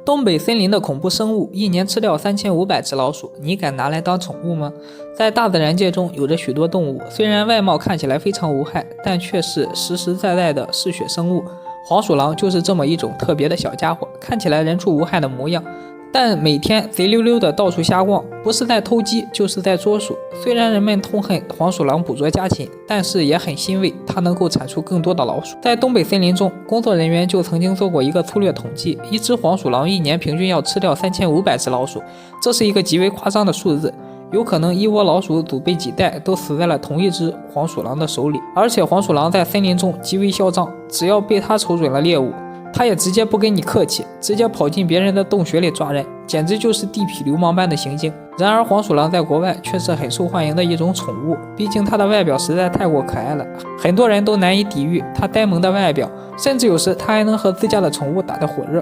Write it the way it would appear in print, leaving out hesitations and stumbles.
东北森林的恐怖生物一年吃掉3500只老鼠，你敢拿来当宠物吗？在大自然界中有着许多动物，虽然外貌看起来非常无害，但却是实实在在的嗜血生物。黄鼠狼就是这么一种特别的小家伙，看起来人畜无害的模样，但每天贼溜溜的到处瞎逛，不是在偷鸡就是在捉鼠。虽然人们痛恨黄鼠狼捕捉家禽，但是也很欣慰它能够产出更多的老鼠。在东北森林中，工作人员就曾经做过一个粗略统计，一只黄鼠狼一年平均要吃掉3500只老鼠，这是一个极为夸张的数字。有可能一窝老鼠祖辈几代都死在了同一只黄鼠狼的手里。而且黄鼠狼在森林中极为嚣张，只要被它瞅准了猎物，他也直接不跟你客气，直接跑进别人的洞穴里抓人，简直就是地痞流氓般的行径。然而黄鼠狼在国外却是很受欢迎的一种宠物，毕竟它的外表实在太过可爱了，很多人都难以抵御它呆萌的外表，甚至有时它还能和自家的宠物打得火热。